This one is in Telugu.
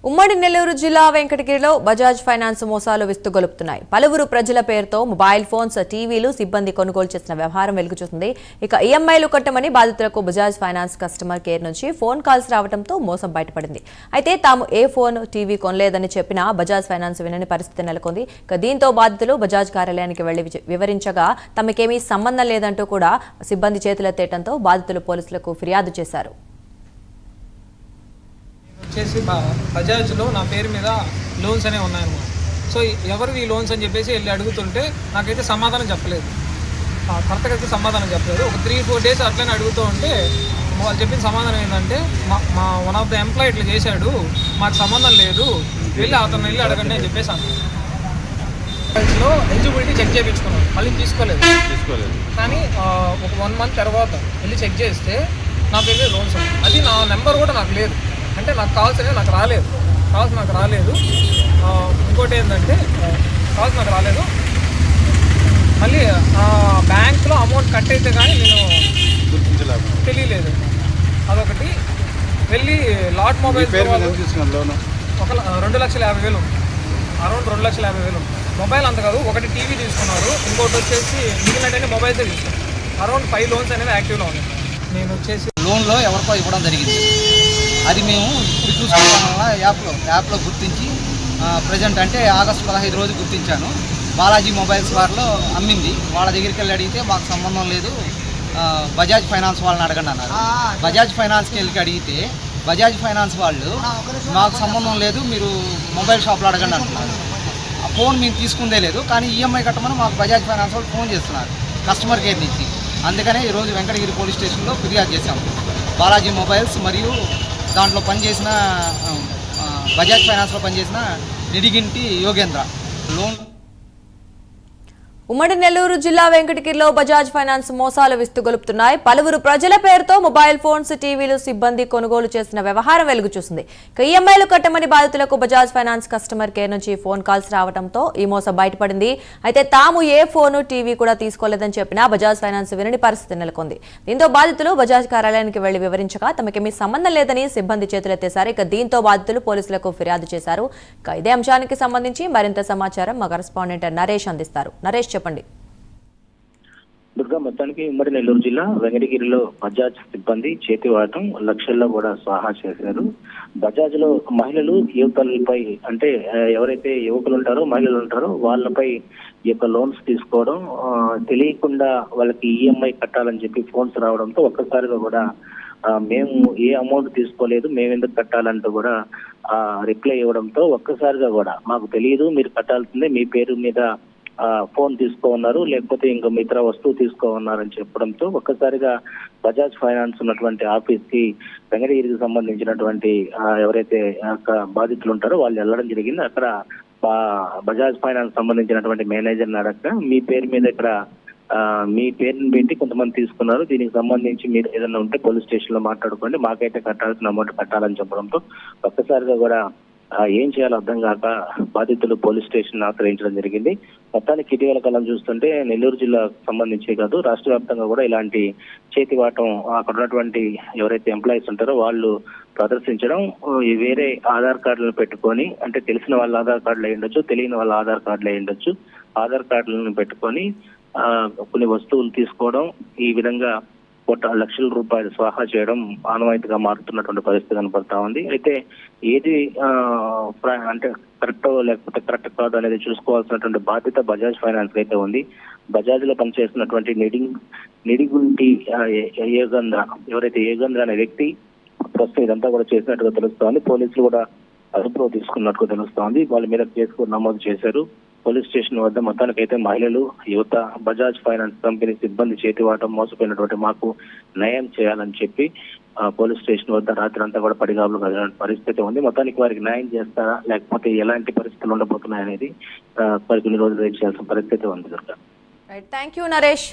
ఉమ్మడి నెల్లూరు జిల్లా వెంకటగిరిలో బజాజ్ ఫైనాన్స్ మోసాలు విస్తుగొలుపుతున్నాయి. పలువురు ప్రజల పేరుతో మొబైల్ ఫోన్స్, టీవీలు సిబ్బంది కొనుగోలు చేసిన వ్యవహారం వెలుగుచూసింది. ఇక ఈఎంఐలు కట్టమని బాధితులకు బజాజ్ ఫైనాన్స్ కస్టమర్ కేర్ నుంచి ఫోన్ కాల్స్ రావడంతో మోసం బయటపడింది. అయితే తాము ఏ ఫోన్, టీవీ కొనలేదని చెప్పినా బజాజ్ ఫైనాన్స్ వినని పరిస్థితి నెలకొంది. ఇక దీంతో బాధితులు బజాజ్ కార్యాలయానికి వెళ్లి వివరించగా తమకేమీ సంబంధం లేదంటూ కూడా సిబ్బంది చేతులెత్తేయడంతో బాధితులు పోలీసులకు ఫిర్యాదు చేశారు. వచ్చేసి బజాజ్లో నా పేరు మీద లోన్స్ అనేవి ఉన్నాయన్నమాట. సో ఎవరు ఈ లోన్స్ అని చెప్పేసి వెళ్ళి అడుగుతుంటే నాకైతే సమాధానం చెప్పలేదు, కరెక్ట్గా అయితే సమాధానం చెప్పలేదు. ఒక 3-4 డేస్ అట్లనే అడుగుతూ ఉంటే వాళ్ళు చెప్పిన సమాధానం ఏంటంటే మా వన్ ఆఫ్ ద ఎంప్లాయీ ఇట్లా చేశాడు, మాకు సంబంధం లేదు, అతను వెళ్ళి అడగండి అని చెప్పేసి అన్నాను. ఎలిజిబిలిటీ చెక్ చేయించుకున్నాను, మళ్ళీ తీసుకోలేదు. కానీ ఒక 1 month తర్వాత వెళ్ళి చెక్ చేస్తే నా పేరు మీద లోన్స్ ఉంది. అది నా నెంబర్ కూడా నాకు లేదు, అంటే నాకు కాల్స్ అనేవి నాకు రాలేదు. ఇంకోటి ఏంటంటే కాల్స్ నాకు రాలేదు. మళ్ళీ బ్యాంక్లో అమౌంట్ కట్ అయితే కానీ నేను తెలియలేదు. అదొకటి. వెళ్ళి లాట్ మొబైల్ 2,50,000 అరౌండ్ 2,50,000 మొబైల్ అంత కాదు. ఒకటి టీవీ తీసుకున్నారు, ఇంకోటి వచ్చేసి మిగిలినట్టు మొబైల్సే తీసుకున్నారు. అరౌండ్ 5 లోన్స్ అనేవి యాక్టివ్లో ఉన్నాయి. నేను వచ్చేసి లోన్లో ఎవరికో ఇవ్వడం జరిగింది. అది మేము ఇప్పుడు చూసుకోవడం వల్ల యాప్లో గుర్తించి ప్రజెంట్ అంటే ఆగస్టు 15 రోజు గుర్తించాను. బాలాజీ మొబైల్స్ వారిలో అమ్మింది. వాళ్ళ దగ్గరికి వెళ్ళి అడిగితే మాకు సంబంధం లేదు, బజాజ్ ఫైనాన్స్ వాళ్ళని అడగండి అన్నారు. బజాజ్ ఫైనాన్స్కి వెళ్ళి అడిగితే బజాజ్ ఫైనాన్స్ వాళ్ళు మాకు సంబంధం లేదు, మీరు మొబైల్ షాప్లో అడగండి అంటున్నారు. ఆ ఫోన్ మేము తీసుకుందే లేదు, కానీ ఈఎంఐ కట్టమని మాకు బజాజ్ ఫైనాన్స్ వాళ్ళు ఫోన్ చేస్తున్నారు కస్టమర్ కేర్ నుంచి. అందుకనే ఈరోజు వెంకటగిరి పోలీస్ స్టేషన్లో ఫిర్యాదు చేశాము. బాలాజీ మొబైల్స్ మరియు దాంట్లో పనిచేసిన బజాజ్ ఫైనాన్స్లో పనిచేసిన నిడిగింటి యోగేంద్ర లోన్. ఉమ్మడి నెల్లూరు జిల్లా వెంకటగిరిలో బజాజ్ ఫైనాన్స్ మోసాలు విస్తుగొలుపుతున్నాయి. పలువురు ప్రజల పేరుతో మొబైల్ ఫోన్స్, టీవీలు సిబ్బంది కొనుగోలు చేసిన వ్యవహారం వెలుగుచూసింది. ఈఎంఐలు కట్టమని బాధితులకు బజాజ్ ఫైనాన్స్ కస్టమర్ కేర్ నుంచి ఫోన్ కాల్స్ రావడంతో ఈ మోసం బయటపడింది. అయితే తాము ఏ ఫోను, టీవీ కూడా తీసుకోలేదని చెప్పినా బజాజ్ ఫైనాన్స్ వినని పరిస్థితి నెలకొంది. దీంతో బాధితులు బజాజ్ కార్యాలయానికి వెళ్లి వివరించగా తమకేమీ సంబంధం లేదని సిబ్బంది చేతులెత్తేశారు. ఇక దీంతో బాధితులు పోలీసులకు ఫిర్యాదు చేశారు. ఇదే అంశానికి సంబంధించి మరింత సమాచారం మా కరెస్పాండెంట్ నరేష్ అందిస్తారు. నరేష్, చెప్పండి. దుర్గా, మొత్తానికి ఉమ్మడి నెల్లూరు జిల్లా వెంకటగిరిలో బజాజ్ సిబ్బంది చేతివాటం లక్షల్లో కూడా స్వాహా చేశారు. బజాజ్ లో మహిళలు యువకులపై, అంటే ఎవరైతే యువకులు ఉంటారో మహిళలు ఉంటారో వాళ్ళపై ఈ యొక్క లోన్స్ తీసుకోవడం, తెలియకుండా వాళ్ళకి ఈఎంఐ కట్టాలని చెప్పి ఫోన్స్ రావడంతో ఒక్కసారిగా కూడా మేము ఏ అమౌంట్ తీసుకోలేదు, మేము ఎందుకు కట్టాలంటూ కూడా రిప్లై ఇవ్వడంతో ఒక్కసారిగా కూడా మాకు తెలియదు, మీరు కట్టాల్సిందే, మీ పేరు మీద ఫోన్ తీసుకోన్నారు, లేకపోతే ఇంకా ఇతర వస్తువు తీసుకోన్నారని చెప్పడంతో ఒక్కసారిగా బజాజ్ ఫైనాన్స్ ఉన్నటువంటి ఆఫీస్ కి వెంకటగిరికి సంబంధించినటువంటి ఎవరైతే బాధితులు ఉంటారో వాళ్ళు వెళ్ళడం జరిగింది. అక్కడ బజాజ్ ఫైనాన్స్ సంబంధించినటువంటి మేనేజర్ని అడగ మీ పేరు మీద ఇక్కడ మీ పేరుని పెట్టి కొంతమంది తీసుకున్నారు, దీనికి సంబంధించి మీరు ఏదైనా ఉంటే పోలీస్ స్టేషన్ లో మాట్లాడుకోండి, మాకైతే కట్టాల్సిన అమౌంట్ కట్టాలని చెప్పడంతో ఒక్కసారిగా కూడా ఏం చేయాలో అర్థం కాక బాధితులు పోలీస్ స్టేషన్ ఆశ్రయించడం జరిగింది. మొత్తానికి ఇటీవల కాలం చూస్తుంటే నెల్లూరు జిల్లాకు సంబంధించి కాదు, రాష్ట్ర వ్యాప్తంగా కూడా ఇలాంటి చేతివాటం అక్కడ ఉన్నటువంటి ఎవరైతే ఎంప్లాయీస్ ఉంటారో వాళ్ళు ప్రదర్శించడం, వేరే ఆధార్ కార్డులను పెట్టుకొని, అంటే తెలిసిన వాళ్ళ ఆధార్ కార్డులు అయి ఉండొచ్చు, తెలియని వాళ్ళ ఆధార్ కార్డులు అయి ఉండొచ్చు, ఆధార్ కార్డులను పెట్టుకొని కొన్ని వస్తువులు తీసుకోవడం, ఈ విధంగా లక్షల రూపాయలు స్వాహా చేయడం ఆనవాయితీగా మారుతున్నటువంటి పరిస్థితి కనపడతా ఉంది. అయితే ఏది అంటే కరెక్ట్ లేకపోతే కరెక్ట్ కాదు అనేది చూసుకోవాల్సినటువంటి బాధ్యత బజాజ్ ఫైనాన్స్ అయితే ఉంది. బజాజ్ లో పనిచేస్తున్నటువంటి నిడిగుంటి యోగేంద్ర, ఎవరైతే యోగేంద్ర అనే వ్యక్తి ప్రస్తుతం ఇదంతా కూడా చేసినట్టుగా తెలుస్తోంది. పోలీసులు కూడా అదుపులో తీసుకున్నట్టుగా తెలుస్తోంది. వాళ్ళ మీద కేసు కూడా నమోదు చేశారు. పోలీస్ స్టేషన్ వద్ద మొత్తానికైతే మహిళలు, యువత బజాజ్ ఫైనాన్స్ కంపెనీ సిబ్బంది చేతివాటం మోసపోయినటువంటి మాకు న్యాయం చేయాలని చెప్పి పోలీస్ స్టేషన్ వద్ద రాత్రి అంతా కూడా పడిగాపులు కలిగిన పరిస్థితి ఉంది. మొత్తానికి వారికి న్యాయం చేస్తారా లేకపోతే ఎలాంటి పరిస్థితులు ఉండబోతున్నాయనేది మరి కొన్ని రోజులు వెయిట్ చేయాల్సిన పరిస్థితి ఉంది. Thank you Naresh.